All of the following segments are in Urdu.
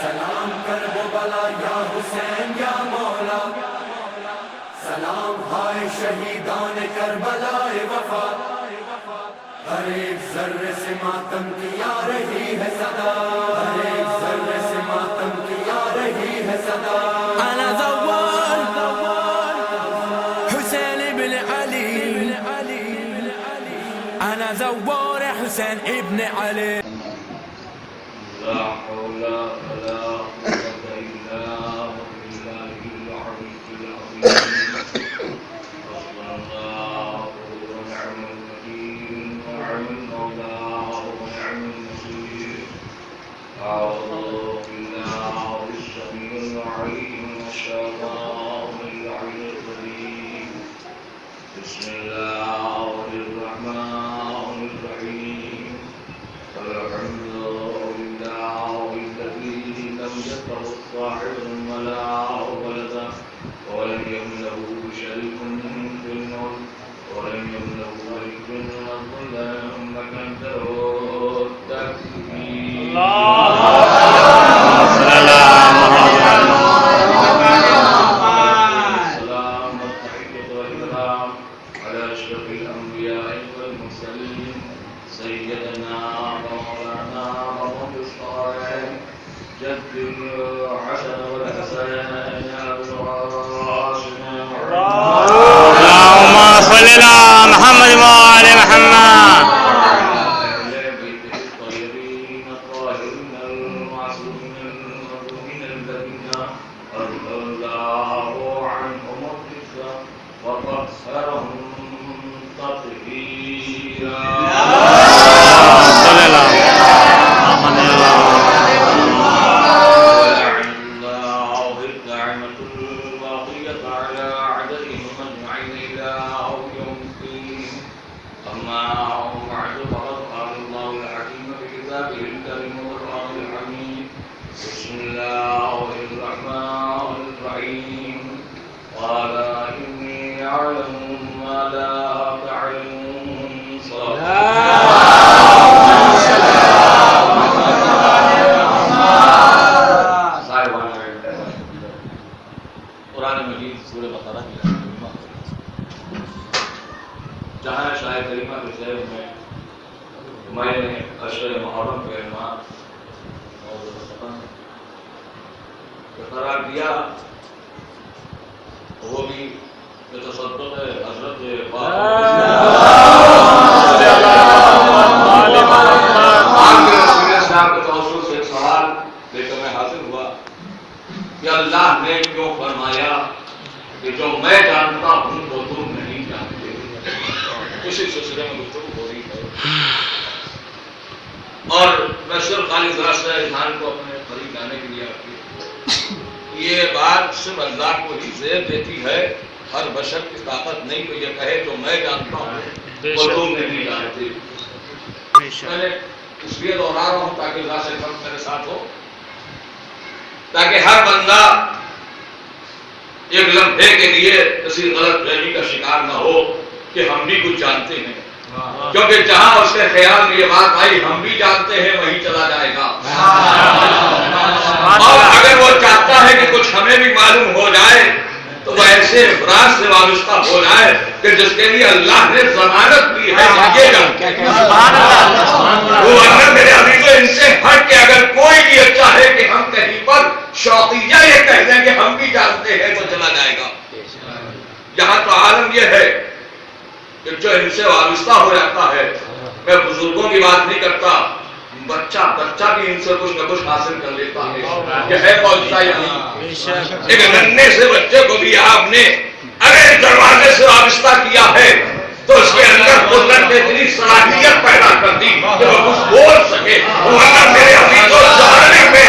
سلام کر وہ بلا یا حسین یا مولا، سلام ہائے شہیدان کربلا وفا، ہر ایک ذرے سے ماتم کی آ رہی ہے صدا، ہر ایک ذرے سے ماتم کی آ رہی ہے صدا۔ انا زوار حسین ابن علی، انا زوار حسین ابن علی۔ لا حول ولا قوة إلا بالله العلي العظيم. حسبنا الله ونعم الوكيل ونعم المولى ونعم النصير. أعوذ بالله السميع العليم من الشيطان اللعين الرجيم. بسم الله الرحمن الرحيم. الحمد يتخذ صاحبا ولا ولدا ولم يكن له شريك في الملك ولم يكن له ولي من الظلم وكبره تكبيرا۔ السلام والتحية والإكرام على أشرف الأنبياء والمرسلين سيدنا ومولانا محمد الصالح جد الحسن والحسين اللهم صل على محمد وآل محمد. أهل بيته الطيبين الطاهرين المعصومين المظلومين الذين رضي الله عنهم الرضا وطهرهم تطهيرا. جہاں شاہ کریمہ کے شہر میں نے اشر محرم کے عنوان قرار دیا، وہ بھی تصدق حضرت صاحب کے توسل سے ایک سوال لے کر میں حاضر ہوا کہ اللہ نے کیوں فرمایا کہ جو میں جانتا ہوں وہ تم نہیں جانتے؟ اسی سلسلے میں گفتگو ہو رہی ہے، اور میں صرف خالی ذرا سے انسان کو اپنے قریب لانے کے لیے آتی ہوں۔ یہ بات صرف اللہ کو ہی زیب دیتی ہے، ہر بشر کی طاقت نہیں کہ یہ کہے جو میں جانتا ہوں وہ تم نہیں جانتے۔ میں نے اس لیے دوہرا رہا ہوں تاکہ اللہ سے فرق میرے ساتھ ہو، تاکہ ہر بندہ ایک لمحے کے لیے کسی غلط فہمی کا شکار نہ ہو کہ ہم بھی کچھ جانتے ہیں، کیونکہ جہاں اس کے خیال میں یہ بات آئی ہم بھی جانتے ہیں وہیں چلا جائے گا۔ اور اگر وہ چاہتا ہے کہ کچھ ہمیں بھی معلوم ہو جائے تو وہ ایسے افراد سے وابستہ ہو جائے کہ جس کے لیے اللہ نے ضمانت دی ہے یہ جانتے ہیں۔ ورنہ میرے عزیزو ان سے ہٹ کے اگر کوئی بھی چاہے کہ ہم کہیں پر شوقیہ یہ کہہ دیں کہ ہم بھی جانتے ہیں تو چلا جائے گا۔ یہاں تو عالم یہ ہے کہ جو ان سے وابستہ ہو جاتا ہے، میں بزرگوں کی بات نہیں کرتا، بچہ بھی ان سے کچھ نہ کچھ حاصل کر لیتا ہے۔ یہ ہے معجزہ یہی۔ ایک ننھے سے بچے کو بھی آپ نے اگر دروازے سے وابستہ کیا ہے تو اس کے اندر قدرت نے اتنی صلاحیت پیدا کر دی کہ وہ کچھ بول سکے۔ ورنہ میرے عزیزو زمانے میں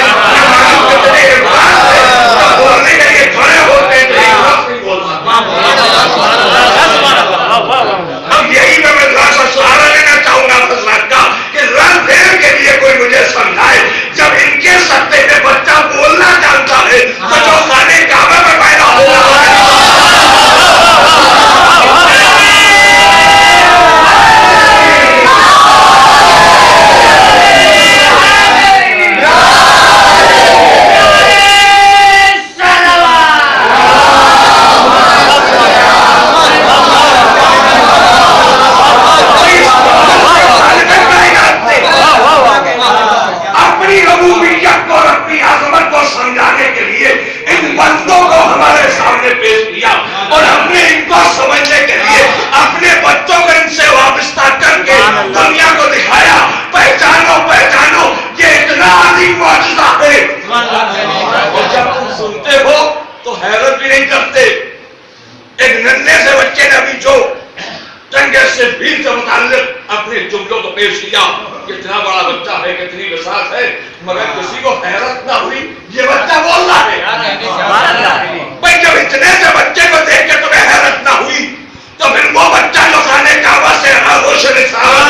بولنے کے لیے کھڑے ہوتے ہیں تو ایک لفظ نہیں بول سکتے۔ اب یہی میں ذرا سہارا لینا چاہوں گا حضرات کا کہ رنگ پھیر کے لیے کوئی مجھے سمجھائے، جب ان کے سطح پہ بچہ بولنا جانتا ہے تو جو خانے کعبہ میں پیدا ہوا عظیم معجزہ ہے. اور جب تم سنتے ہو تو حیرت بھی نہیں کرتے. ایک ننھے سے بچے نے ابھی جو جنگ صفین سے متعلق اپنے جملوں کو پیش کیا، کتنا بڑا بچہ ہے، کتنی وسعت ہے، مگر کسی کو حیرت نہ ہوئی یہ بچہ بول رہا ہے. بھائی جب اتنے سے بچے کو دیکھ کے تمہیں حیرت نہ ہوئی تو پھر وہ بچہ جو خانے کعبہ سے آغوش رسالت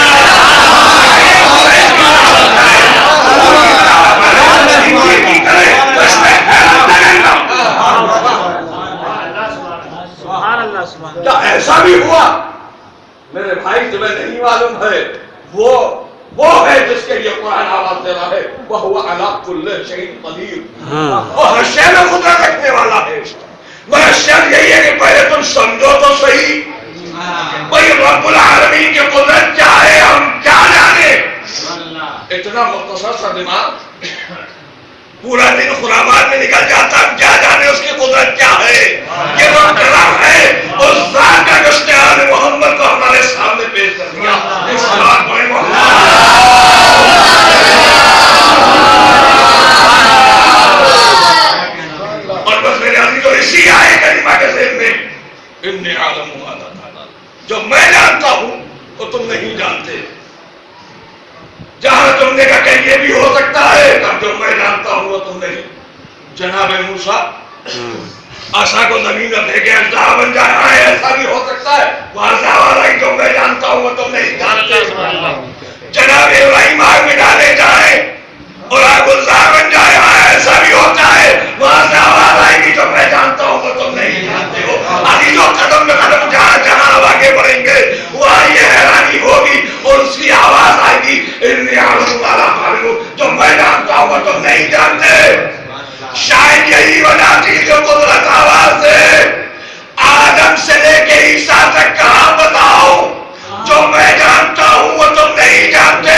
کیا ایسا بھی ہوا؟ میرے بھائی تمہیں نہیں معلوم ہے، وہ ہے جس کے لیے قرآن آواز دے رہا ہے وَهُوَ عَلَىٰ كُلِّ شَيْءٍ قَدِيرٌ. وہ ہر شے میں قدرت رکھنے والا ہے. مگر شرط یہی ہے کہ پہلے تم سمجھو تو صحیح بھائی رب العالمین کی قدرت کیا ہے، ہم کیا جانے. اتنا مختصر سا دماغ پورا دن خرافات میں نکل جاتا، ہم کیا جانے اس کی قدرت کیا ہے. یہ وہ کرم ہے اس ذات کا جو اشتہار محمد کو ہمارے سامنے پیش کر دیا. اس بات کو اور بس میرے عزیز جو اسی آئے کریمہ کے ذہن میں انی عالم ما لا تعلمون، جو میں جانتا ہوں وہ تم نہیں جانتے. جہاں تم نے کہا کہ یہ بھی ہو سکتا ہے، تب جو میں جانتا ہوں وہ تم نہیں. جناب موسیٰ عصا کو زمین میں پھینکے اژدہا بن جائے، ایسا بھی ہو سکتا ہے. واضح والا جو میں جانتا ہوں وہ تم نہیں جانتے. جناب ابراہیم آگ میں ڈالے جائیں اور آگ گلزار بن جائے، ایسا بھی ہوتا ہے. واضح والا جو میں جانتا ہوں وہ تم نہیں جانتے ہو. عزیزوں قدم میں قدم جہاں جہاں آپ آگے بڑھیں گے وہاں یہ حیرانی ہوگی اور اس کی آواز آئے گی انی اعلم ما لا تعلمون، جو میں جانتا ہوں وہ تم نہیں جانتے. شاید یہی وجہ تھی جو قدرت آواز ہے آدم سے لے کے عیسیٰ تک کہا بتاؤ جو میں جانتا ہوں وہ تم نہیں جانتے.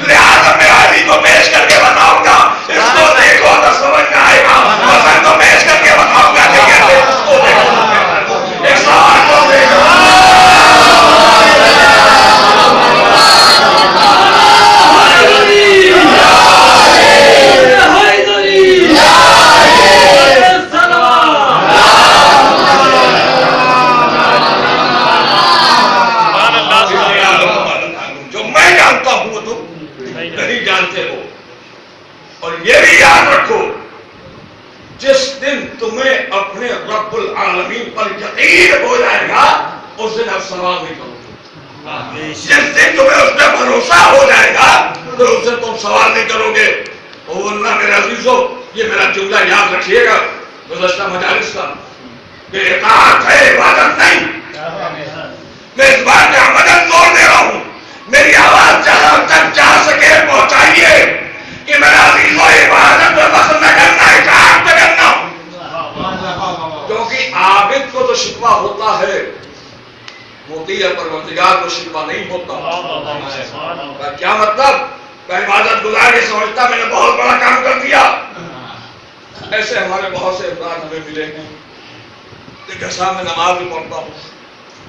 لہذا میں علی کو پیش کر کے بتاؤں گا، اس کو دیکھو تو سمجھ میں آئے گا. حسن کو پیش کر کے بتاؤں گا کہ کیسے اس کو دیکھو. ایک سوال کو دیکھو جس دن تمہیں اپنے رب العالمین پر یقین ہو جائے گا اس دن اب سوال نہیں کرو گے. جس دن تمہیں اس پہ بھروسہ ہو جائے گا تو اس دن تم سوال نہیں کرو گے. ورنہ میرے عزیزو یہ میرا جملہ یاد رکھیے گا گزشتہ مجالس کا کہ اطاعت ہے عبادت نہیں. میں اس بات پہ عمدن زور دے رہا ہوں، میری آواز جہاں تک جا سکے پہنچائیے کہ میرا عزیزو عبادت میں فخر نہ کرنا، اطاعت نہ کرنا. کیونکہ عابد کو تو شکوہ ہوتا ہے، مطیع پروردگار کو شکوہ نہیں ہوتا. کیا مطلب؟ کہ عبادت گزار یہ سمجھتا میں نے بہت بڑا کام کر دیا. ایسے ہمارے بہت سے افراد ہمیں ملے ہیں کہ صاحب میں نماز بھی پڑھتا ہوں،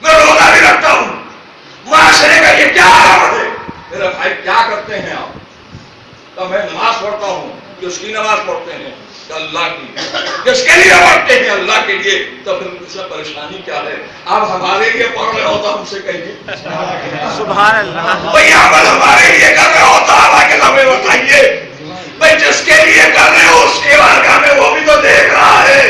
میں روزہ بھی رکھتا ہوں، معاشرے کا یہ کیا حال ہے؟ میرا بھائی کیا کرتے ہیں آپ؟ تو میں نماز پڑھتا ہوں. کس کی نماز پڑھتے ہیں؟ اللہ کی. کس کے لیے پڑھتے ہیں؟ اللہ کے لیے. تو پھر اس میں پریشانی کیا ہے؟ آپ ہمارے لیے پڑھ رہے ہو تو ہم سے کہیے سبحان اللہ. بھائی عمل ہمارے لیے کر رہے ہو تو اللہ کے ہمیں بتائیے. بھائی جس کے لیے کر رہے ہو اس کے بارگاہ میں وہ بھی تو دیکھ رہا ہے.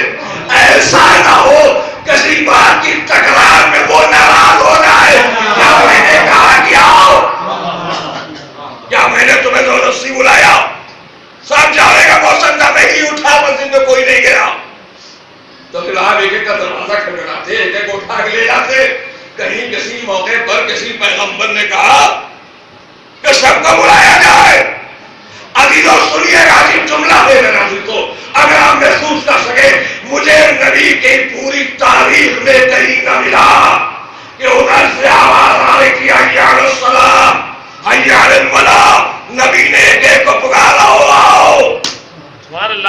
ایسا نہ ہو کسی بات کی تکرار میں وہ ناراض ہو جائے. کیا میں نے کہا کہ آؤ؟ کیا میں نے تمہیں زبردستی بلایا؟ سب جانے کا موسم تھا، میں ہی اٹھا، مسجد میں کوئی نہیں گیا. تو پھر آپ ایک ایک کا دروازہ کھٹکھٹاتے، ایک ایک اٹھا کے لے جاتے. کہیں کسی موقع پر کسی پیغمبر نے کہا کہ سب کو بلایا جائے. عزیزوں سنیے عجیب جملہ ہے میرا عزیزوں، اگر آپ محسوس کر سکے مجھے نبی کی پوری تاریخ میں کہیں نہ ملا کہ ادھر سے آواز آ رہی تھی حی علی الصلاۃ حی علی الفلاح. نبی نے ایک ایک کو پکارا ہو آؤ.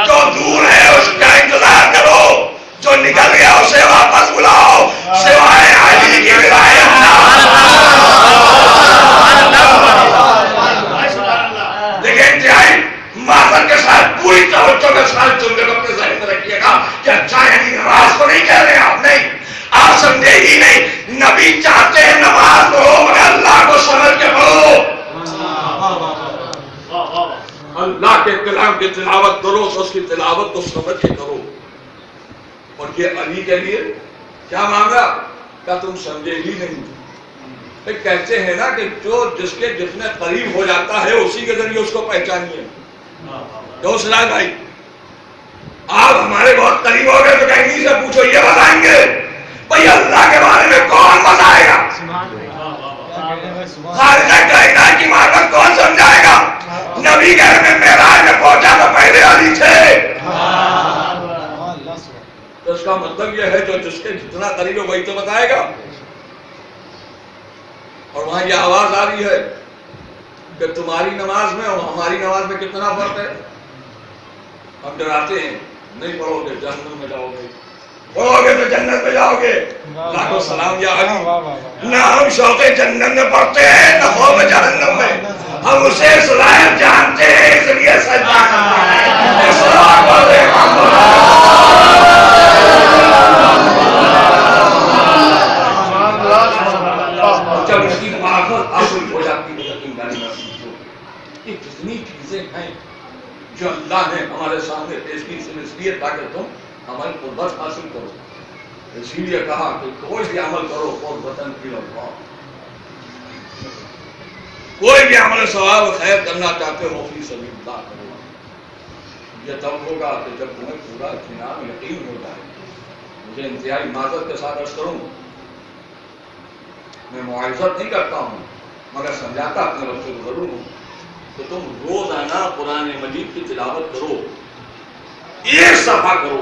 جو دور ہے اس کا انتظار کرو، جو نکل گیا اسے واپس بلاؤ، سوائے علی کی ولایت نہ. لیکن انتہائی ماتم پوری توجہ کے ساتھ جملے کو اپنے ذہن میں رکھیے گا کہ اچھا یعنی نماز کو نہیں کہہ رہے آپ، نہیں، آپ سمجھے ہی نہیں، نبی چاہتے ہیں نماز پڑھو مگر اللہ کو سمجھ کے پڑھو، اللہ کے کلام کی تلاوت کرو تو اس کی تلاوت کو سمجھ کے کرو۔ اور یہ علی کے لیے کیا مانگا؟ کیا تم سمجھے ہی نہیں؟ کہتے ہیں نا کہ جو جس کے جتنے قریب ہو جاتا ہے اسی کے ذریعے اس کو پہچانیے۔ دوست لال بھائی، آپ ہمارے بہت قریب ہو گئے تو کہیں سے پوچھو، یہ بتائیں گے بھئی اللہ کے بارے میں کون بتائے گا؟ خالقہ کائنات کی معرفت کون سمجھائے گا؟ نبی گھر میں معراج میں پہنچا تو پہلے علی تھے۔ تو اس کا مطلب یہ ہے جو جس کے جتنا قریب ہے وہی تو بتائے گا۔ اور وہاں یہ آواز آ رہی ہے کہ تمہاری نماز میں اور ہماری نماز میں کتنا فرق ہے؟ ہم ڈراتے ہیں نہیں پڑھو گے جہنم میں جاؤ گے، پڑھو گے تو جنت میں جاؤ گے۔ لاکھوں سلام یا علی، نہ ہم شوق جنت میں پڑھتے ہیں نہ خوف جہنم میں، ہم اسے صلاحیت جانتے ہیں اس لیے سجدہ کرتے ہیں۔ السلام علیکم۔ جب اس کی معرفت حاصل ہو جاتی ہے یقین جانی یہ جتنی چیزیں ہیں جو اللہ نے ہمارے سامنے پیش کی اس لیے تاکہ تم عمل قربت حاصل کرو۔ اسی لیے کہا کہ کوئی بھی عمل کرو قربتاً الی اللہ، کوئی بھی عمل ثواب خیر کرنا چاہتے ہو فی سبیل اللہ کرو۔ یہ تب ہوگا کہ جب تمہیں پورا اطمینان یقین ہو جائے۔ مجھے انتہائی معذرت کے ساتھ عرض کروں، میں معاذت نہیں کرتا ہوں مگر سمجھاتا اپنے بچوں کو ضرور ہوں کہ تم روزانہ قرآن مجید کی تلاوت کرو، ایک صفحہ کرو،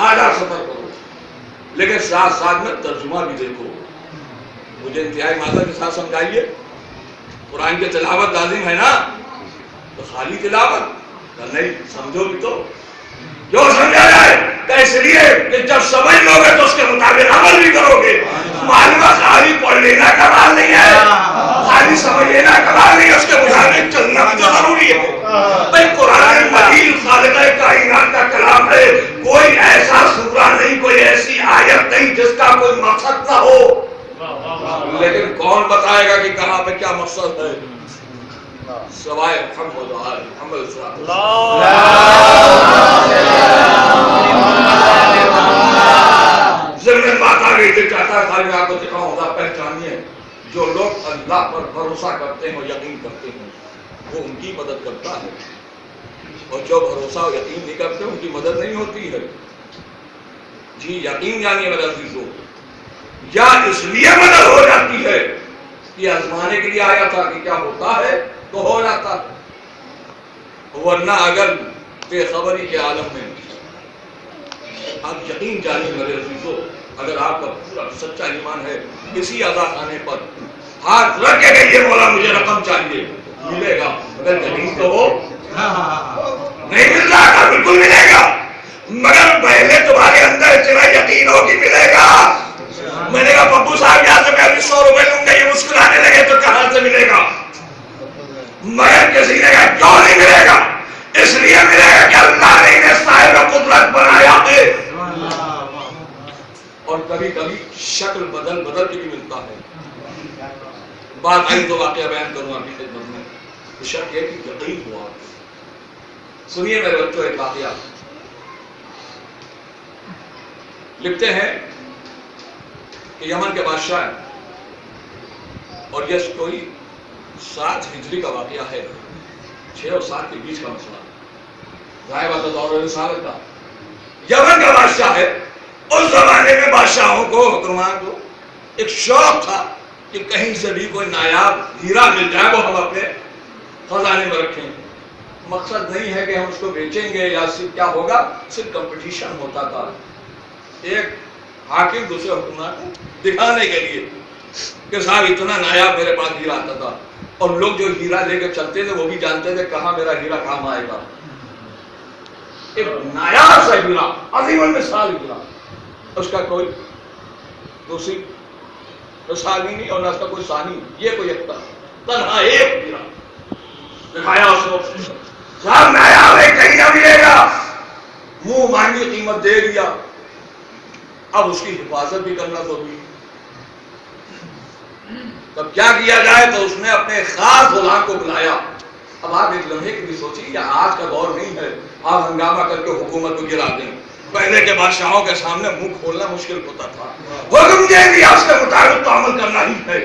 آدھا سفر کرو، لیکن ساتھ ساتھ میں ترجمہ بھی دیکھو۔ مجھے انتہائی معذرت کے ساتھ سمجھائیے، قرآن کی تلاوت لازم ہے نا، تو خالی تلاوت نہیں، سمجھو بھی تو جو سمجھا جائے، اس لیے کہ جب سمجھ لو گے تو اس کے مطابق عمل بھی کرو گے۔ معلومہ خالی پڑھ لینا کمال نہیں ہے، خالی سمجھ لینا کمال نہیں ہے، اس کے مطابق چلنا بھی تو ضروری ہے۔ بھئی قرآن مجید خالقہ کائنات کا کلام ہے، کوئی ایسا سورہ نہیں، کوئی ایسی آیت نہیں جس کا کوئی مقصد نہ ہو، لیکن کون بتائے گا کہ کہاں پہ کیا مقصد ہے سوائے محمد و آل محمد صلی اللہ علیہ وسلم۔ ضمن بات آ گئی تھی، چاہتا ہے خالی میں آپ کو دکھاؤں گا، پہچانیے جو لوگ اللہ پر بھروسہ کرتے ہیں یقین کرتے ہیں وہ ان کی مدد کرتا ہے، اور جو بھروسہ اور یقین نہیں کرتے ان کی مدد نہیں ہوتی ہے۔ جی یقین جانیے میرے عزیزوں، یا اس لیے مدد ہو جاتی ہے کہ آزمانے کے لیے آیا تھا کہ کیا ہوتا ہے تو ہو جاتا ہے، ورنہ اگر بے خبری کے عالم میں آپ یقین جانیے میرے عزیزوں، اگر آپ کا پورا سچا ایمان ہے، کسی عزا خانے پر ہاتھ رکھ کے کہیے مولا مجھے رقم چاہیے، ملے گا، اگر یقین تو ہو نہیں مل رہا تھا بالکل ملے گا، مگر پہلے تمہارے اندر اتنا یقین ہو کہ ملے گا۔ میں نے کہا پپو صاحب یہاں سے میں ابھی 100 روپے لوں گا، یہ مسکرانے لگے تو کہاں سے ملے گا؟ مگر کسی نے کہا کیوں نہیں ملے گا؟ اس لیے ملے گا کہ اللہ نے انہیں صاحب قدرت بنایا ہے، اور کبھی کبھی شکل بدل بدل کے بھی ملتا ہے۔ بات آئی تو واقعہ بیان کروں آپ کی خدمت میں، شک یہ کہ یقین ہوا۔ سنیے میرے بچوں ایک واقعہ، لکھتے ہیں کہ یمن کے بادشاہ ہیں، اور یہ کوئی 7 ہجری کا واقعہ ہے، 6 اور 7 کے بیچ کا مسئلہ، ظاہر بات ہے دور رسالت کا۔ یمن کا بادشاہ ہے، اس زمانے میں بادشاہوں کو حکمران کو ایک شوق تھا کہ کہیں سے بھی کوئی نایاب ہیرا مل جائے وہ ہم اپنے خزانے میں رکھیں۔ مقصد نہیں ہے کہ ہم اس کو بیچیں گے یا صرف کیا ہوگا، صرف کمپٹیشن ہوتا تھا، ایک حاکم دوسرے حکمران کو دکھانے کے لیے کہ صاحب اتنا نایاب میرے پاس ہیرا آتا تھا، اور لوگ جو ہیرا لے کے چلتے تھے وہ بھی جانتے تھے کہاں میرا ہیرا کام آئے گا۔ ایک نایاب سا ہیرا، عظیم المثال ہیرا، اس کا کوئی دوسری ثانی نہیں اور نہ اس کا کوئی ثانی، یہ کوئی تنہا ایک ہیرا دکھایا اس کو، صاحب نایاب ہے غنیمت دے دیا، اب اس کی حفاظت بھی کرنا ضروری ہے. تب کیا کیا جائے؟ تو اس نے اپنے خاص غلام کو بلایا. اب آپ ایک لمحے کی بھی سوچیے، یہ آج کا دور نہیں ہے آپ ہنگامہ کر کے حکومت کو گرا دیں. پہلے کے بادشاہوں کے سامنے منہ کھولنا مشکل ہوتا تھا. حکم دے دیا، اس کے مطابق تو عمل کرنا ہی ہے.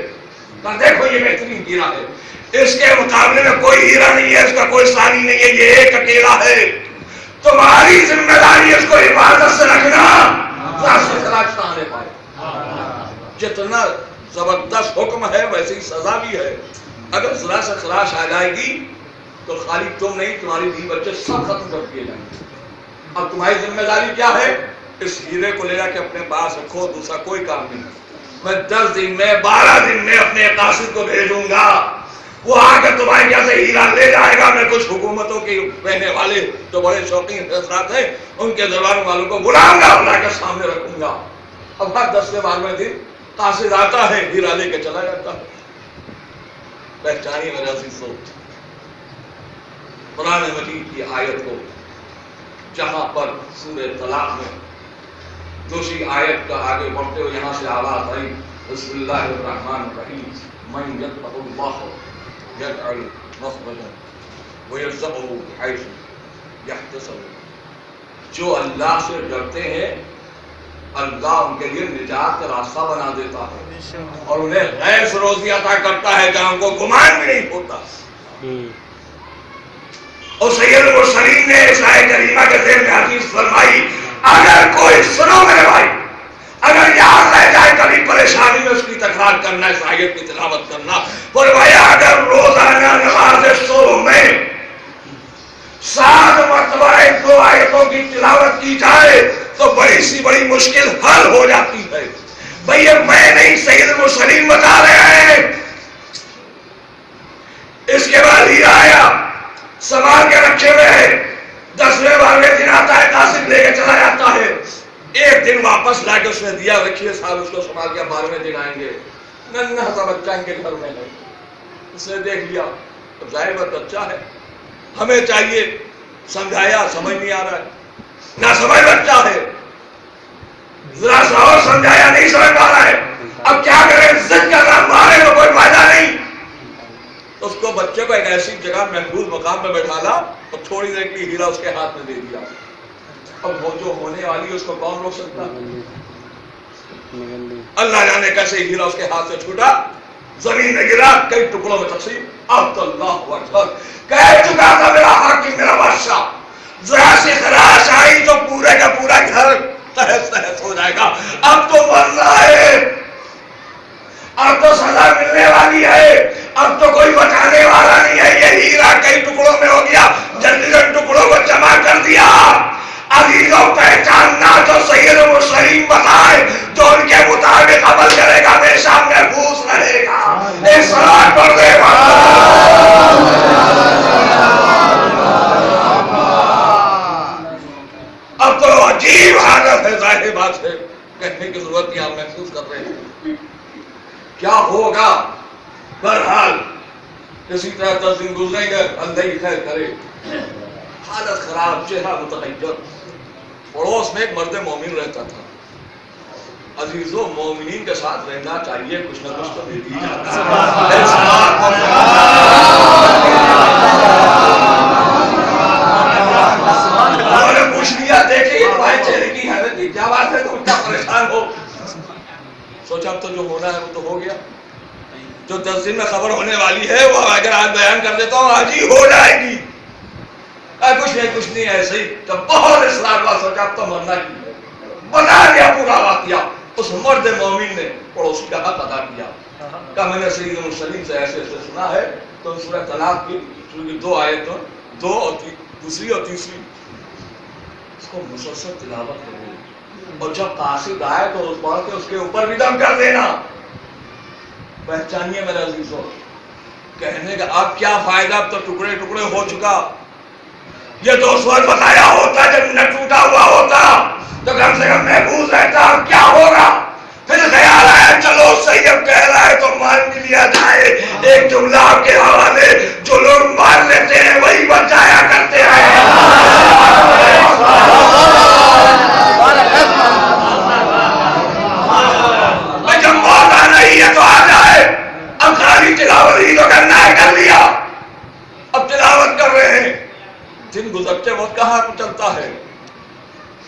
پر دیکھو یہ بہترین ہیرا ہے، اس کے مقابلے میں کوئی ہیرا نہیں ہے، اس کا کوئی ثانی نہیں ہے، یہ ایک اکیلا ہے. تمہاری ذمہ داری اس کو حفاظت سے رکھنا، سے خراج نہ آنے پائے. جتنا زبردست حکم ہے ویسی سزا بھی ہے. اگر ذرا سے خراش آ جائے گی تو خالی تم نہیں، تمہاری بیوی بچے سب ختم کر دیے جائیں گے. اب تمہاری ذمہ داری کیا ہے؟ اس ہیرے کو لے جا کے اپنے پاس رکھو، دوسرا کوئی کام نہیں. میں 10 دن میں 12 دن میں اپنے قاصد کو بھیجوں گا، وہ آ کر تمہارے یہاں سے ہیرا لے جائے گا. میں کچھ حکومتوں کے رہنے والے جو بڑے شوقین حضرات ہیں ان کے دربار والوں کو بلاؤں گا، بلا کر سامنے رکھوں گا. اب ہر 10 سے 12 دن قاصد آتا ہے، ہیرا لے کے چلا جاتا ہے. پہچانی میرے عزیزو قرآن مجید کی آیت کو، جہاں پر سورہ طلاق میں دوسری آیت کا آگے بڑھتے ہوئے یہاں سے آواز آئی، بسم اللہ الرحمن الرحیم، من یتق اللہ یجعل مخرجا ویرزقہ حیث یحتسب. جو اللہ سے ڈرتے ہیں اللہ ان کے لیے نجات کا راستہ بنا دیتا ہے اور انہیں غیر سے روزی عطا کرتا ہے جہاں کو گمان بھی نہیں ہوتا. اور سید المرسلین نے اس آیت کریمہ کے ذیل میں حدیث فرمائی، اگر کوئی، سنو میرے بھائی، اگر یاد رہ جائے کبھی پریشانی میں اس کی تکرار کرنا، اس آیت کی تلاوت کرنا. فرمایا اگر روزانہ نماز صبح میں 7 مرتبہ 2 آیتوں کی تلاوت کی جائے تو بڑی سی بڑی مشکل حل ہو جاتی ہے. بھئی یہ میں نہیں، سید المرسلین بتا رہے ہیں. اس کے بعد ہی آیا سوال کے رکھے ہوئے ہیں، 10ویں 12ویں دن آتا ہے، قاصد لے کے چلا جاتا ہے. ایک دن واپس لا کے اس نے دیا، رکھیے صاحب اس کو سنبھال کے، 12ویں دن آئیں گے، ننھا سا بچہ ان کے گھر میں ہے. اس نے دیکھ لیا، اب ظاہر بات بچہ ہے، ہمیں چاہیے سمجھایا، سمجھ نہیں آ رہا ہے، نہ سمجھ بچہ ہے، ذرا سا اور سمجھایا نہیں سمجھ پا رہا ہے. اب کیا کریں؟ ضد کرنا، مارے تو کوئی فائدہ نہیں. اس کو بچے کو ایک ایسی جگہ محفوظ مقام پہ بیٹھا لا اور تھوڑی دیر کے لیے ہیرا اس کے ہاتھ میں دے دیا. اب وہ جو ہونے والی ہے اس کو کون روک سکتا؟ اللہ جانے کیسے ہیرا اس کے ہاتھ سے چھوٹا، زمین میں گرا، کئی ٹکڑوں میں تقسیم. اب تو اللہ اکبر، کہہ چکا تھا میرا حاکم، میرا بادشاہ، ذرا سی خراش آئی تو پورے کا پورا گھر تہس تہس ہو جائے گا. اب تو مرنا ہے، اب تو سزا ملنے والی ہے، اب تو کوئی بچانے والا نہیں ہے. یہ ہیرا کئی ٹکڑوں میں ہو گیا، جلدی سے ٹکڑوں کو جمع کر دیا. عزیزوں پہچاننا، جو سید المرسلین بتائے جو ان کے مطابق عمل کرے گا ہمیشہ محفوظ رہے گا. ایک صلاۃ پڑھ دے. اب تو عجیب حالت ہے، ظاہر بات ہے، کہنے کی ضرورت نہیں، آپ محسوس کر رہے ہیں کیا ہوگا. بہرحال کسی طرح 10 دن گزریں گے، اللہ ہی خیر کرے. حالت خراب، چہرہ متغیر. پڑوس میں ایک مرد مومن رہتا تھا. عزیزو مومنین کے ساتھ رہنا چاہیے، کچھ نہ کچھ تو دے دی جاتا ہے. انہوں نے پوچھ لیا، دیکھیں تمہارے چہرے کی حالت کی کیا بات ہے، تم اتنا پریشان ہو. سوچا اب تو جو ہونا ہے وہ تو ہو گیا، جو 10 دن میں خبر ہونے والی ہے وہ اگر آج بیان کر دیتا ہوں آج ہی ہو جائے گی. کچھ نہیں ایسے ہی. جب بہت اصرار ہوا، سوچا اب تو مرنا ہی ہے، بتا دیا پورا واقعہ. اس مرد مومن نے پڑوسی کا حق ادا کیا. کہا میں نے سید المرسلین سے ایسے ایسے سنا ہے، تو سورہ طلاق کی 2 آیتوں، 2 اور دوسری اور تیسری، اس کو مسلسل تلاوت کرو، اور جب قاصد آئے تو اس پڑھ کے اس کے اوپر بھی دم کر دینا. پہچانیے میرے عزیزوں، کہنے کا اب کیا فائدہ، اب تو ٹکڑے ٹکڑے ہو چکا. یہ تو اس وقت بتایا ہوتا جب نہ ٹوٹا ہوا ہوتا تو کم سے کم محفوظ رہتا. اب کیا ہوگا؟ پھر خیال آیا چلو صحیح اب کہہ رہا ہے تو مان بھی لیا جائے. ایک جملہ آپ کے حوالے، جو لوگ مان لیتے ہیں وہی بچایا کرتے ہیں. بچے وہ کہاں کو چلتا ہے،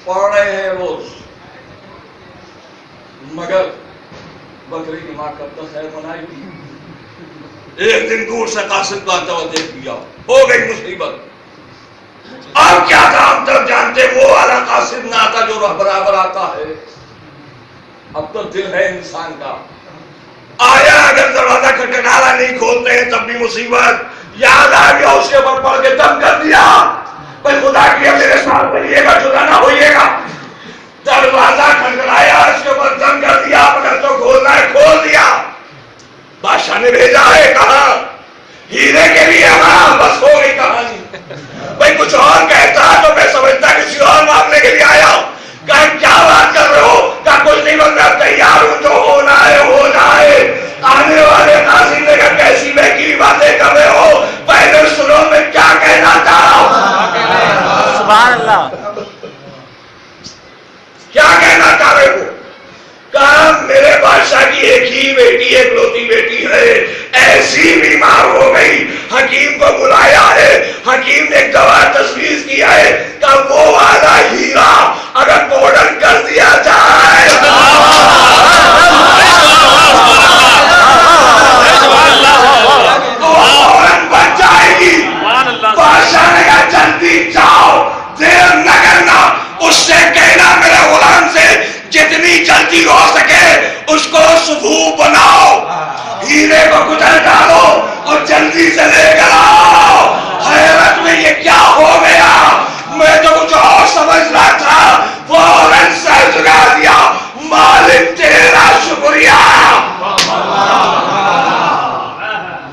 پڑھ رہے ہیں روز، مگر بکری کی ماں کب تک خیر منائے گی؟ ایک دن دور سے قاسم کو آتا ہوا دیکھ لیا، ہو گئی مصیبت۔ اب کیا تھا ہم تب جانتے، وہ والا قاسم نہ آتا جو برابر آتا ہے۔ اب تو دل ہے انسان کا، آیا اگر دروازہ کھٹکھٹانا نہیں کھولتے ہیں تب بھی مصیبت، یاد آ گیا اس کے اوپر پڑھ کے دم کر دیا، بھائی خدا کیا میرے ساتھ رہیے گا، جدا نہ ہوئیے گا۔ دروازہ کھٹکھٹایا، اس کے اوپر دم کر دیا، اگر تو کھولنا ہے کھول دیا۔ بادشاہ نے بھیجا ہے، کہا ہیرے کے لیے ہاں، بس ہو گئی کہانی۔ بھائی کچھ اور کہتا تو میں سمجھتا کسی اور معاملے کے لیے آیا ہوں۔ کہا کیا بات کر رہے ہو؟ کہا کچھ نہیں بن رہا، تیار ہوں، جو ہونا ہے ہو جائے۔ آنے والے قاضی نے کہا کیسی بہکی باتیں کر رہے ہو، پہلے سنو میں کیا کہنا چاہ رہا ہوں۔ سبحان اللہ، کیا کہنا چاہ رہے ہو؟ کہا میرے بادشاہ کی ایک ہی بیٹی، ایک لوتی بیٹی ہے، ایسی بیمار ہو گئی، حکیم کو بلایا ہے، حکیم نے ایک دوا تجویز کیا ہے، کہ وہ والا ہیرا اگر گولڈن کر دیا جائے تو فوراً بچ جائے گی۔ بادشاہ نے کہا جلدی جاؤ، دیر نہ کرنا، اس سے کہنا میرے غلام سے جتنی جلدی ہو سکے اس کو صفوف بناؤ، ہیرے کو کچل ڈالو اور جلدی سے لے کر آؤ۔ حیرت میں یہ کیا ہو گیا، میں تو کچھ اور سمجھ رہا تھا، فوراً سر جھکا دیا، مالک تیرا شکریہ۔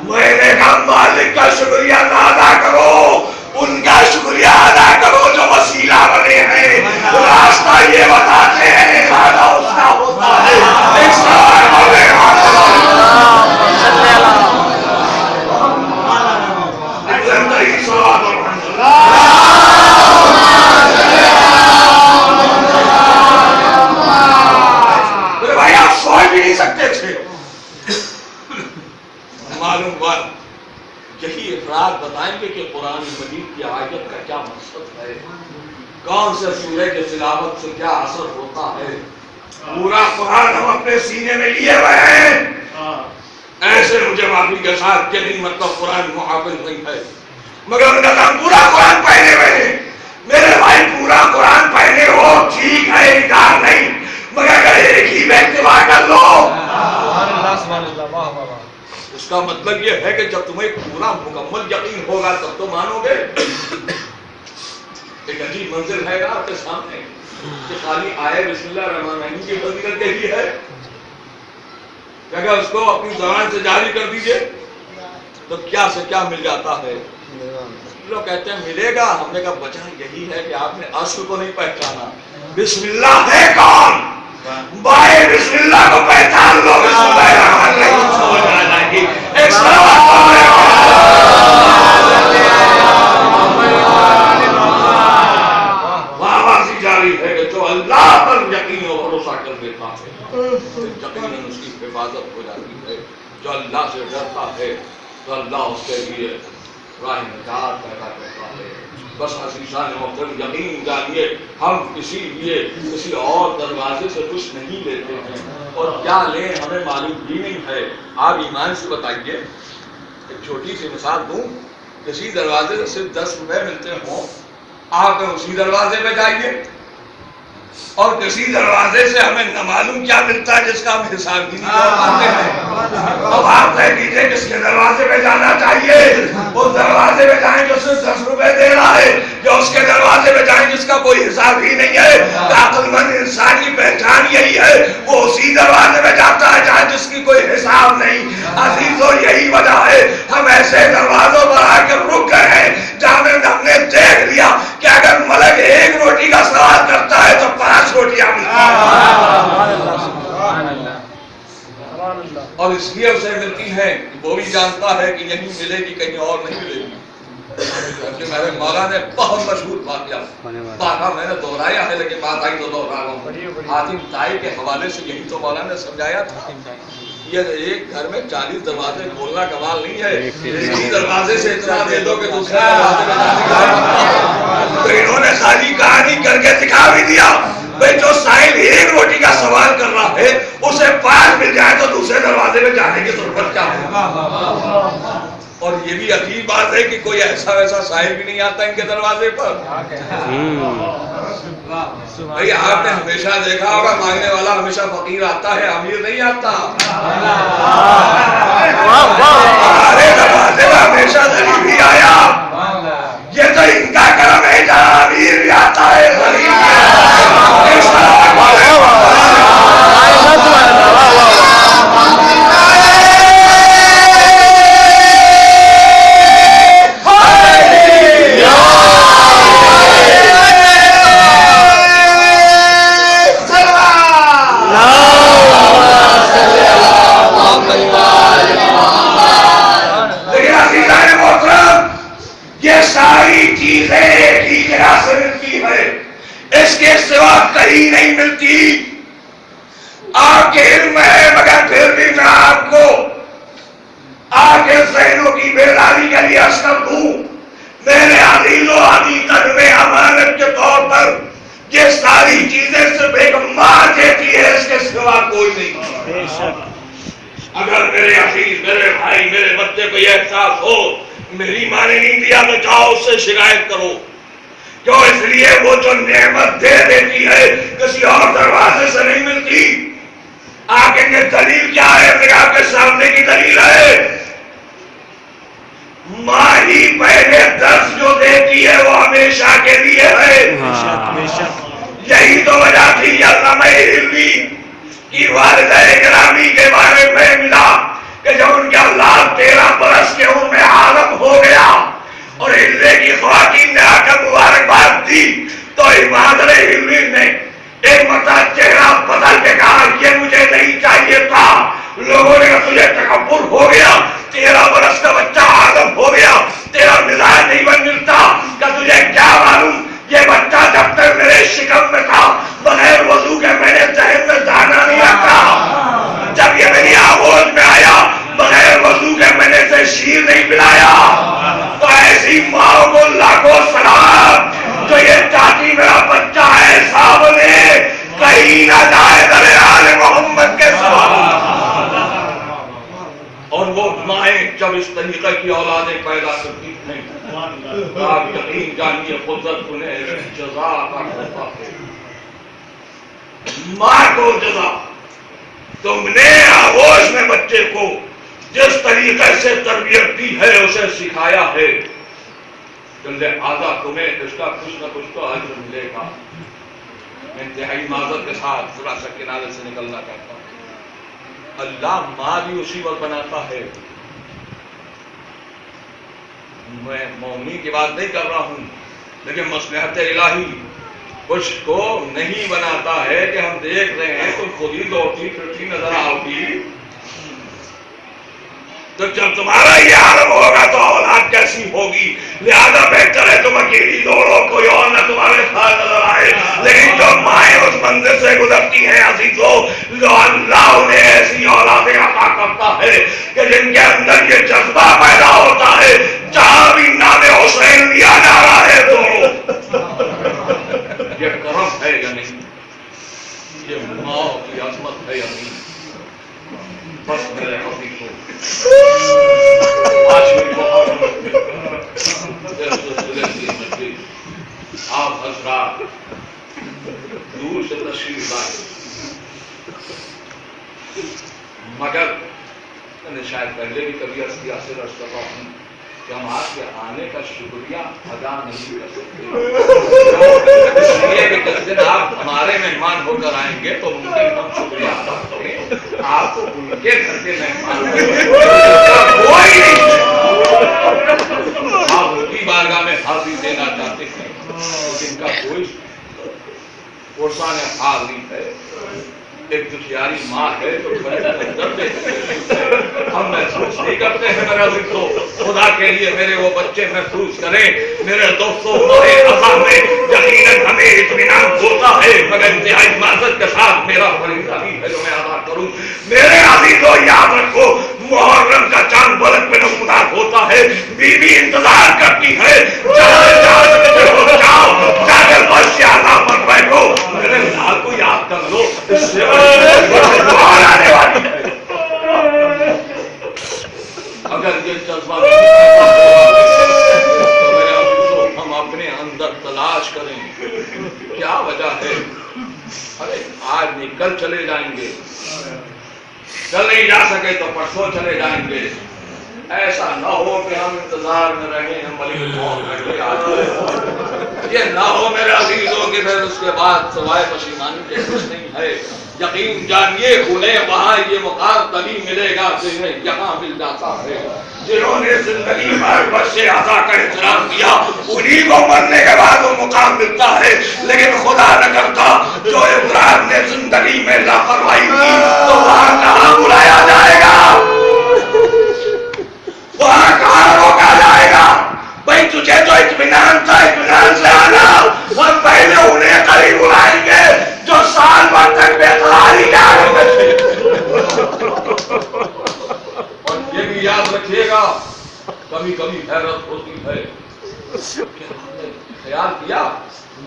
میں نے کہا مالک کا شکریہ نہ ادا کرو، ان کا شکریہ ادا کرو جو وسیلہ بنے ہیں، راستہ یہ بتاتے ہیں، ارادہ اس کا ہوتا ہے۔ ایک سوال ہو گیا، میرے بھائی آپ سوچ بھی نہیں سکتے تھے۔ معلوم ہوا یہی افراد بتائیں گے کہ قرآن مجید کی آیت کا کیا مقصد ہے، کون سے سورہ کی تلاوت سے کیا اثر ہوتا ہے۔ پورا قرآن ہم اپنے سینے میں لیے ہوئے ہیں، ایسے مجھے معافی کے ساتھ کہ نہیں مطلب قرآن محافظ نہیں ہے، مگر ان کا کام پورا قرآن پہنے ہوئے ہیں۔ میرے بھائی پورا قرآن پہنے ہو ٹھیک ہے، انکار نہیں، مگر اگر ایک ہی میں اتباع کر لو، اس کا مطلب یہ ہے کہ جب تمہیں پورا مکمل یقین ہوگا تب تو مانو گے۔ ایک عجیب منظر ہے نا آپ کے سامنے کہ خالی آئے بسم اللہ الرحمن الرحیم کی فضیلت یہی ہے کہ اگر اس کو اپنی زبان سے جاری کر دیجئے تو کیا سے کیا مل جاتا ہے۔ لوگ کہتے ہیں ملے گا، ہم نے کہا وجہ یہی ہے کہ آپ نے اصل کو نہیں پہچانا۔ بسم اللہ ہے کون، بائے بسم اللہ کو پہچان لو، بسم اللہ الرحمن الرحیم سمجھ آ جائے گی۔ ایک صلوات آوازی جاری ہے کہ جو اللہ پر یقین و بھروسہ کر دیتا ہے یقیناً اس کی حفاظت ہو جاتی ہے، جو اللہ سے ڈرتا ہے تو اللہ اس کے لیے راہ نجات پیدا کرتا ہے۔ بس عزیزان محترم یقین جانیے ہم کسی لیے کسی اور دروازے سے کچھ نہیں لیتے ہیں، اور کیا لیں ہمیں معلوم بھی نہیں ہے۔ آپ ایمان سے بتائیے، ایک چھوٹی سی مثال دوں، کسی دروازے سے صرف 10 روپے ملتے ہوں، آپ اسی دروازے پہ جائیے، اور کسی دروازے سے ہمیں نہ معلوم کیا ملتا ہے جس کا ہم حساب بھی نہیں کر پاتے ہیں۔ اب آپ طے کیجیے کس کے دروازے پہ جانا چاہیے، اس دروازے پہ جائیں جو صرف 10 روپے دے رہا ہے، یا اس کے دروازے پہ جائیں جس کا کوئی حساب ہی نہیں ہے۔ عقل مند انسان کی پہچان یہی ہے، وہ اسی دروازے پہ جاتا ہے جہاں جس کی کوئی حساب نہیں۔ عزیزو یہی وجہ ہے ہم ایسے دروازوں پر آ کر رک گئے ہیں جہاں ہم نے دیکھ لیا کہ اگر ملک ایک روٹی کا سوال کرتا ہے تو 5 روٹیاں ملتی ہیں، اور اس لیے اسے ملتی ہیں وہ بھی جانتا ہے کہ یہیں ملے گی، کہیں اور نہیں ملے گی۔ میرے مولا نے بہت مشہور واقعہ بارہ میں نے دہرایا ہے لیکن بات آئی تو دوہرا رہا ہوں۔ حاتم طائی کے حوالے سے یہی تو مولا نے سمجھایا تھا یہ ایک گھر میں 40 دروازے کھولنا کمال نہیں ہے، اسی دروازے سے اتنا دے دو کہ دوسرے دروازے میں جانے کا۔ تو انہوں نے خالی کہانی کر کے دکھا بھی دیا بھئی جو سائل ایک روٹی کا سوال کر رہا ہے اسے 5 مل جائے تو دوسرے دروازے میں جانے کی ضرورت کیا ہے؟ اور یہ بھی عجیب بات ہے کہ کوئی ایسا ویسا سائل بھی نہیں آتا ان کے دروازے پر۔ بھئی آپ نے ہمیشہ دیکھا ہوگا مانگنے والا ہمیشہ فقیر آتا ہے، امیر نہیں آتا۔ ہمارے دروازے میں ہمیشہ غریب ہی آیا، یہ تو ان کا کرم ہے جہاں امیر بھی آتا ہے غریب بھی آتا کہیں نہیں ملتی۔ آپ کے علم ہے مگر پھر بھی میں آپ کو آپ کے ذہنوں کی بیداری کے لیے اشکر دوں۔ میرے عزیز و حقیقت میں امانت کے طور پر یہ ساری چیزیں صرف ایک ماں دیتی ہے، اس کے سوا کوئی نہیں۔ اگر میرے عزیز، میرے بھائی، میرے بچے کو یہ احساس ہو میری ماں نے نہیں دیا تو جاؤ اس سے شکایت کرو۔ کیوں؟ اس لیے وہ جو نعمت دے دیتی ہے کسی اور دروازے سے نہیں ملتی۔ آگے یہ دلیل کیا ہے؟ آپ کے سامنے کی دلیل ہے، ماں ہی پہلے درس جو دیتی ہے وہ ہمیشہ کے لیے ہے۔ یہی تو وجہ تھی علامہ ہلوی کی والدہ گرامی کے بارے میں ملا کہ جب ان کے اولاد 13 برس کے عمر میں عالم ہو گیا اور ہلوے کی خواتین نے آ کر مبارکباد دی تو امام ہلوی نے ایک مرتبہ چہرہ بدل کے کہا یہ مجھے نہیں چاہیے تھا۔ لوگوں نے کہا تجھے تکبر ہو گیا، 13 برس کا بچہ عالم ہو گیا، تیرا مزاج نہیں بن ملتا، کہ تجھے کیا معلوم یہ بچہ جب تک میرے شکم میں تھا بغیر وضو کے میرے ذہن میں دانا نہیں آتا، جب یہ میری آغوش میں آیا بغیر وضو کے میں نے اسے شیر نہیں پلایا۔ تو ایسی ماں کو لاکھوں سلام جو یہ چاہتی میرا بچہ ایسا بنے کہیں نہ جائے در آل محمد کے سوا۔ اور وہ مائیں جب اس طریقے کی اولادیں پیدا کرتی ہیں آپ یقین جانیے قدرت انہیں جزا عطا کرتا ہے۔ ماں کو جزا، تم نے آغوش میں بچے کو جس طریقے سے تربیت دی ہے اسے سکھایا ہے، لہذا تمہیں اس کا کچھ نہ کچھ تو اجر ملے گا۔ میں انتہائی معذرت کے ساتھ تھوڑا سا کنارے سے نکلنا چاہتا ہوں۔ اللہ ماں بھی اسی وقت بناتا ہے، میں مومنی کی بات نہیں کر رہا ہوں، لیکن مصلحت الہی کچھ کو نہیں بناتا ہے کہ ہم دیکھ رہے ہیں تم خود ہی دوڑتی پھرتی نظر آؤ گی، تو جب تمہارا یہ عالم ہوگا تو اولاد کیسی ہوگی؟ لہذا بہتر ہے تم اکیلی دوڑو، کوئی اور نہ تمہارے ساتھ نظر آئے۔ لیکن جو مائیں اس منزل سے گزرتی ہیں عزیزو، جو اللہ انہیں ایسی اولادیں عطا کرتا ہے کہ جن کے اندر یہ جذبہ پیدا ہوتا ہے جہاں بھی نام حسین لیا جا رہا ہے دوڑو۔ یہ کرم ہے یا نہیں؟ یہ ماں کی عظمت ہے یا نہیں؟ بس میرے حبیب کو آپ حضرات دور سے تشریف لائے، مگر میں نے شاید پہلے بھی کبھی عرض کیا سے عرض کر رہا ہوں کہ ہم آپ کے آنے کا شکریہ ادا نہیں کر سکتے، اس لیے کہ جس دن آپ ہمارے مہمان ہو کر آئیں گے تو ممکن ہم شکریہ ادا کریں، آپ کو ان کے گھر کے مہمان کوئی نہیں، آپ ان کی بارگاہ میں حاضری دینا چاہتے ہیں لیکن کا کوئی پرسان حال نہیں ہے۔ ایک دکھیاری ماں ہے تو ہم محسوس نہیں کرتے ہیں میرا ذکر، خدا کے لیے میرے وہ بچے محسوس کریں۔ میرے دوستوں میں یقیناً ہمیں اطمینان ہوتا ہے، مگر انتہائی معذرت کے ساتھ میرا فریضہ بھی ہے جو میں ادا کروں۔ میرے عزیزوں اور یاد رکھو محرم کا چاند بلک میں نمودار ہوتا ہے، بیوی انتظار کرتی ہے، جاؤ جا کر بس سے آرام پر بیٹھو، میرے لال کو یاد کر لو، اس سے آنے والی ہے۔ اگر یہ جذبہ تو میرے عزیزو ہم اپنے اندر تلاش کریں کیا وجہ ہے؟ ارے آج نہیں کل چلے جائیں گے، کل نہیں جا سکے تو پرسوں چلے جائیں گے، ایسا نہ ہو کہ ہم انتظار میں رہیں ہم ملک موت پہلے آ جائیں، یہ نہ ہو میرے عزیزوں کہ پھر اس کے بعد سوائے پشیمانی کے کچھ نہیں ہے۔ یقین جانیے انہیں وہاں یہ مقام تبھی ملے گا جنہیں یہاں مل جاتا ہے۔ جنہوں نے زندگی بھر بخش عطا کا احترام کیا انہی کو مرنے کے بعد وہ مقام ملتا ہے، لیکن خدا نہ کرتا جو ابراہیم نے زندگی میں لاپرواہی کی تو وہاں کہاں بلایا جائے گا، وہاں کہاں روکا جائے گا؟ بھائی تجھے جو اطمینان تھا اطمینان سے آنا، ہم پہلے انہیں قریب بلائیں گے جو سال بھر تک بے قراری کیا کرتے تھے۔ اور یہ بھی یاد رکھیے گا کبھی کبھی حیرت ہوتی ہے کہ ہم نے خیال کیا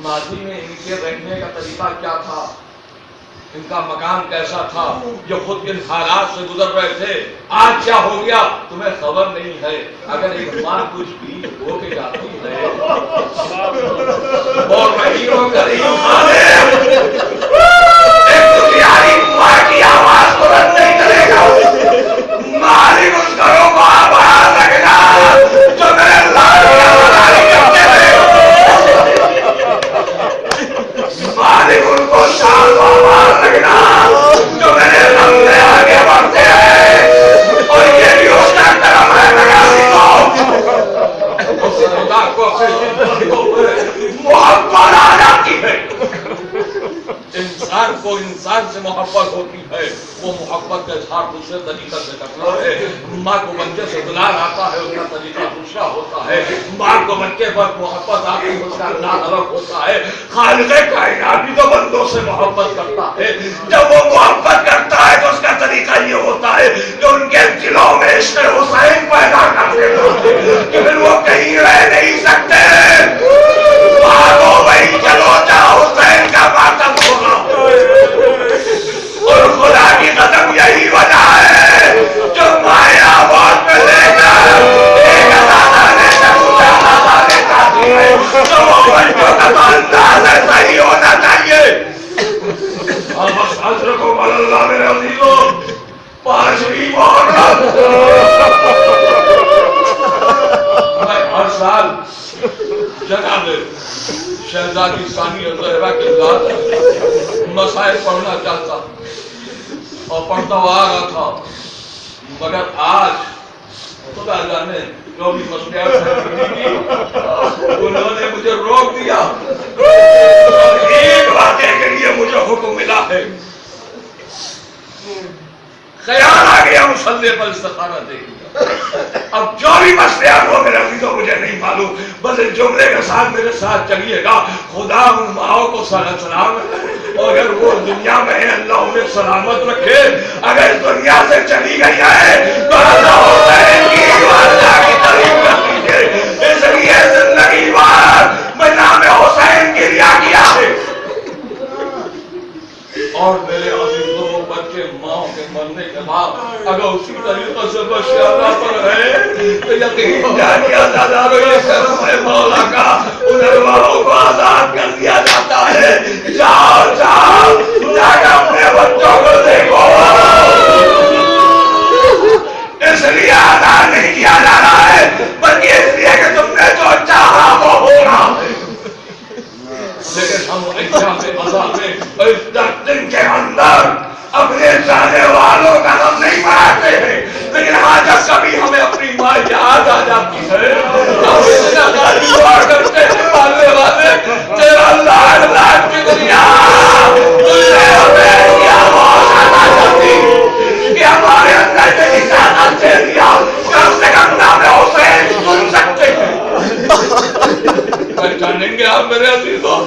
ماضی میں ان کے رہنے کا طریقہ کیا تھا، ان کا مقام کیسا تھا، یہ خود ان حالات سے گزر رہے تھے، آج کیا ہو گیا تمہیں خبر نہیں ہے۔ اگر ایک ماں کچھ بھی ہو کے جاتی ہے اور مہینوں قریب ایک ماں کی آواز ترنت نہیں چلے گا، مالک اس گھروں کو آباد رکھنا جو میرے لال کی آواز کرتے تھے، مالک ان کو شان آباد رکھنا جو میرے رب سے آگے بڑھتے ہیں، اور یہ بھی اس کا کرم ہے اس خدا کو محبت آ جاتی ہے۔ انسان کو انسان سے محبت ہوتی ہے، وہ محبت کا اظہار دوسرے طریقے سے کرتا ہے۔ ماں کو بچے سے دلال آتا ہے، اس کا طریقہ دوسرا ہوتا ہے۔ ماں کو بچے پر محبت آتی ہے، اس کا انداز الگ ہوتا ہے۔ خالق کائنات بھی تو بندوں سے محبت کرتا ہے، جب وہ محبت کرتا ہے تو اس کا طریقہ یہ ہوتا ہے کہ ان کے دلوں میں عشق حسین پیدا کر دیتا ہے کہ پھر وہ کہیں رہ نہیں سکتے، بھاگو بھائی چلو جاؤ حسین کا ماتم ہوگا۔ اور خدا کی قدم یہی وجہ ہے جو مایا بہت میں لے کر ایک ازادہ چاہتی ہے تو وہ بچوں کا انداز ایسا ہی ہونا چاہیے۔ بس حضرت کو بل اللہ میرے عزیزوں، پانچویں محرم میں ہر سال جگہ میں شہزادی ثانیہ زہرا کے ساتھ مسائل پڑھنا چاہتا اور پڑھتا ہوا آ رہا تھا، مگر آج خدا جانے جو بھی مسئلہ انہوں نے مجھے روک دیا اور ایک واقعے کے لیے مجھے حکم ملا ہے۔ خیال آ گیا مصلی پر استخارہ دے گی، اب جو بھی مسئلہ ہو میرے عزیزوں مجھے نہیں معلوم، بس اس جملے کے ساتھ میرے ساتھ چلیے گا، خدا ان ماؤں کو سلام ہے، اور اگر وہ دنیا میں ہے اللہ انہیں سلامت رکھے، اگر اس دنیا سے چلی گئی ہے تو اللہ حسین کی والدہ کی تعریف کر دیجیے، اس لیے زندگی بھر میں نام حسین کی ریا کیا ہے۔ اور میرے عزیزوں وہ بچے ماں کے مرنے کے بعد اگر اسی طریقے سے بشیارہ پر ہے تو یقین جانیے آزاداروں یہ کرم ہے مولا کا، ان ارواحوں کو آزاد کر دیا جاتا ہے۔ جاؤ جاؤ جا کر اپنے بچوں کو دیکھو، اس لیے آزاد نہیں کیا جا رہا ہے بلکہ اس لیے کہ تم نے جو چاہا وہ ہوگا، لیکن ہم ایام عذاب میں اس دن کے اندر اپنے جانے والوں کا ہم نہیں مراتے ہیں، لیکن ہاں جب کبھی ہمیں اپنی ماں یاد آ جاتی ہے ہم اتنا گالی دعا کرتے ہیں ماننے والے تیرا لاکھ لاکھ شکریہ، تم نے ہمیں کیا موت آنا چاہتی کہ ہمارے اندر سے اجازت دے دیا کم سے کم نام حسین سن سکتے ہیں۔ پہچانیں گے آپ میرے عزیزوں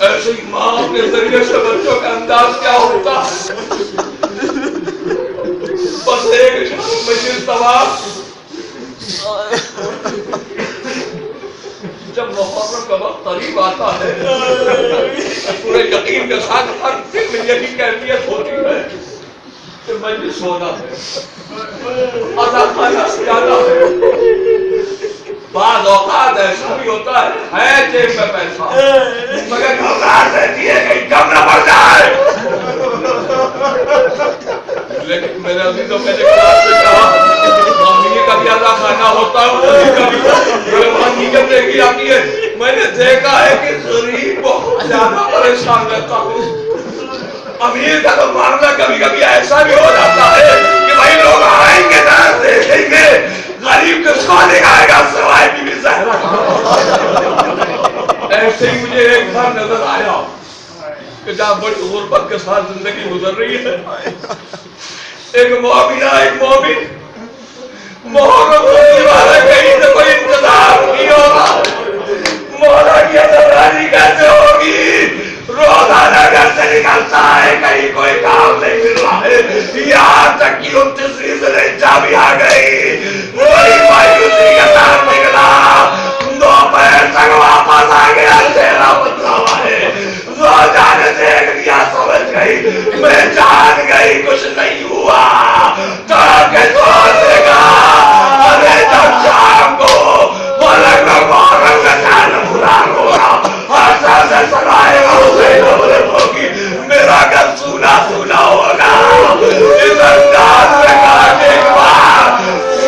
ایسی ماں کے ذریعے سے بچوں کا انداز کیا ہوتا ہے؟ بس ایک مجلس طواف. جب محرم کا وقت قریب آتا ہے پورے یقین کے ساتھ ہر دن میں یہی کیفیت ہوتی ہے کہ مجلس ہونا ہے, ادا خانہ سجانا ہے. بعض اوقات ایسا بھی ہوتا ہے جیب میں پیسہ مگر گھبراہٹ رہتی ہے کہیں کم نہ پڑ جائے. لیکن میرے عزیزوں میں نے کلاس سے کہا مامی کا بھی ادا خانہ ہوتا ہے جب دیکھی آتی ہے. میں نے دیکھا ہے کہ غریب بہت زیادہ پریشان رہتا ہے. امیر کا تو معاملہ کبھی کبھی ایسا بھی ہو جاتا ہے کہ بھائی لوگ آئیں گے نہ دیکھیں گے غریب کس کو دکھائے گا سوائے بھی زہرا. ایسے ہی مجھے ایک گھر نظر آیا کہ جہاں بڑی غربت کے ساتھ زندگی گزر رہی ہے. ایک مومنہ ایک مومن محرم ہونے والا کہیں سے کوئی انتظار نہیں ہوگا. مولا کی ادراجی کیسے ہوگی؟ روزانہ گھر سے نکلتا ہے کہیں کوئی کام نہیں مل رہا ہے. یہاں تک کہ 29 ذوالحجہ بھی آ گئی. بڑی مایوسی کے ساتھ نکلا. دوپہر تک واپس آ گیا چہرہ بدلا ہوا ہے. روزانہ دیکھ لیا سمجھ گئی میں جان گئی کچھ نہیں ہوا. کے سوچے گا ارے جب شام کو ملک میں محرم کا چاند برا ہوگا ہر سال سے سنائے گا اسے نبرے ہوگی میرا گھر سونا سونا ہوگا. اس انداز میں کہا کہ ایک بار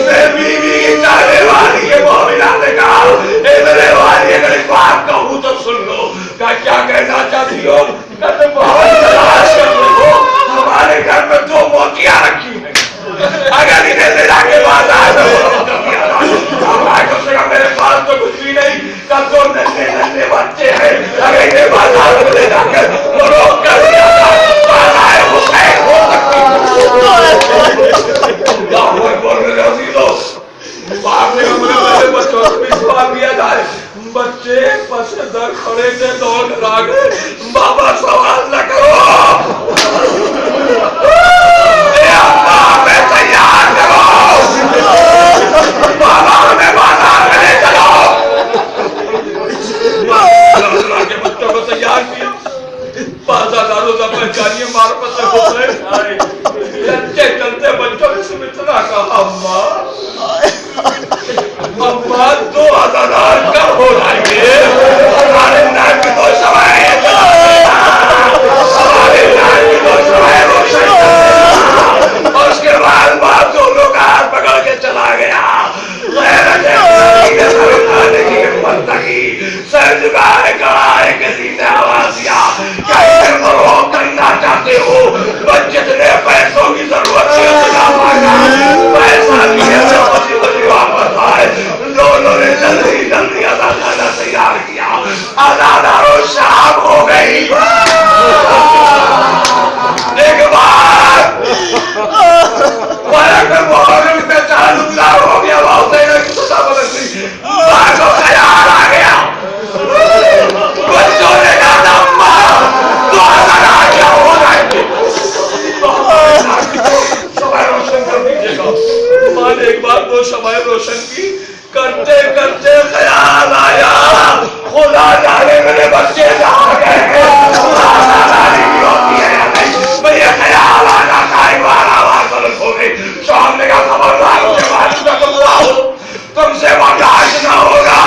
میں بیوی کی چاہنے والی ہے مومنہ نے کہا اے میرے والی اگر ایک بات کہوں تو سن لو. کہا کیا کہنا چاہتی ہو؟ کہتے بہت تلاش کر لو ہمارے گھر میں 2 موتیاں رکھی ہیں اگر انہیں لے جا کے بعد آئے تو میرے پاس تو کچھ بھی نہیں. کب 2 ننے بچے ہیں اگر انہیں بازار میں لے جا کر روک کر دیا تھا آئے حسین ہو سکتی. اللہ اکبر میرے عزیزوں باپ نے ہمارے بچوں سے بھی سوال دیا جائے. بچے پس در کھڑے سے دوڑ کر آ گئے. بابا سوال نہ کرو ہمیں تیار کرو بابا ہمیں بازار میں لے چلو. کے بچوں کو تیار کیا. بازاروں سے پہچانیے معرفت سے ہو گئے. چلتے چلتے بچوں نے سے اتنا کہا اماں 2000 کب ہو جائیں گے ہمارے نام کی 2 شوائیں ہمارے نام کی 2 شوائیں روشن. اور اس کے بعد باپ دونوں کا ہاتھ پکڑ کے چلا گیا. سر جھکائے کڑائے کسی نے آواز دیا کیسے فروغ کرنا چاہتے ہو بس جتنے پیسوں کی ضرورت ہے اتنا مانگا پیسہ لیے بچی واپس آئے. دونوں نے جلدی جلدی ادا خانہ تیار کیا. ادادارو شام ہو گئی. ایک بار محرم کا چاند ہو گیا کو خیال آ گیا. بچوں نے کہا اماں 2000 کیا ہو جائیں گے شمع روشن کر دیجیے گا. ماں نے ایک بار 2 شمع روشن کی. کرتے کرتے خیال آیا خدا جانے میرے بچے جا گئے ہوتی ہے یا نہیں. میں یہ خیال آنا تھا ایک بار آواز بلند ہو گئی. شام نے کہا خبردار مجھے معلوم نہ کرنا ہو تم سے برداشت نہ ہوگا.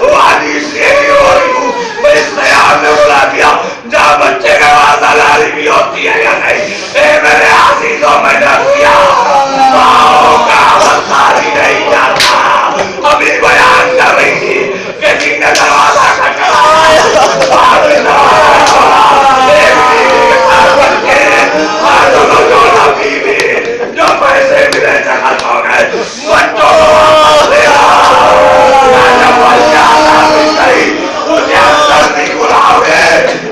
وادی اس لیے بھی ہو رہی ہوں میں اس خیال میں بلا دیا جہاں بچے کا وعدہ لاری بھی ہوتی ہے یا نہیں. اے میرے عزیزوں میں نے کیا ماں کا خالی نہیں جاتا. ابھی بیان کر رہی تھی کہ جن نے دروازہ کھٹکا جو پیسے ملے جگہ ہو گئے بچوں کو لے مجھے اندر نہیں بلاؤ گے.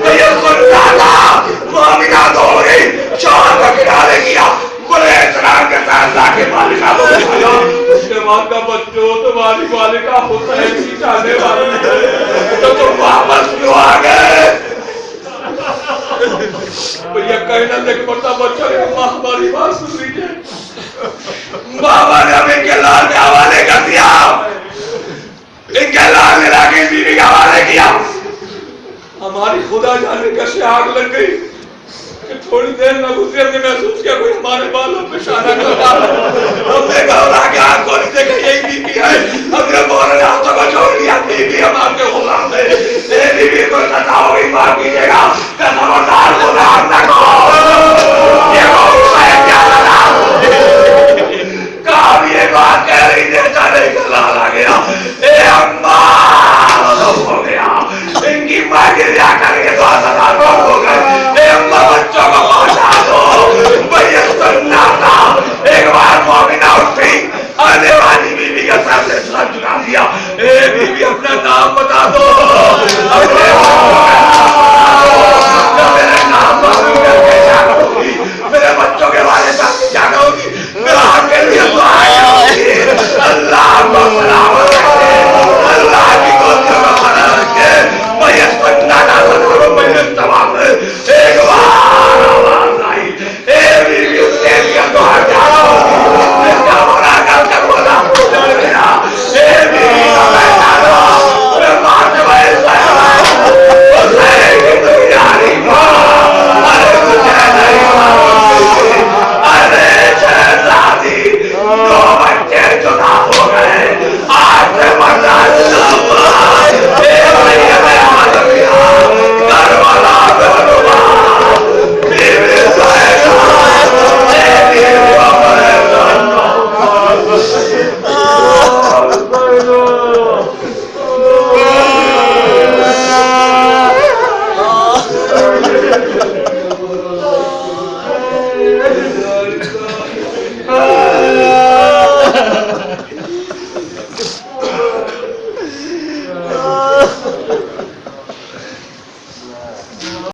یہ سنتا تھا مومنہ دو گئی شوہر کو کنارے کیا بڑے احترام کے ساتھ لا کے مالکہ کو بلایا. اس کے بعد کا بچوں تمہاری مالکہ حسین کی جانے والی ہے تو تم واپس کیوں آ گئے؟ یہ کہنا دیکھ پڑتا بچہ نے اماں ہماری بات سن لیجیے ہماری خدا جانے کیسے آگ لگ گئی کہ تھوڑی دیر نہ گزری ہم نے محسوس کیا کوئی ہمارے بالوں پہ شانہ کرتا ہم نے گھبرا کے آنکھ کھولی دیکھا یہی بی بی ہے. ہم نے بولے ہاتھوں کو چھوڑ لیا بی بی ہم آپ کے غلام ہیں.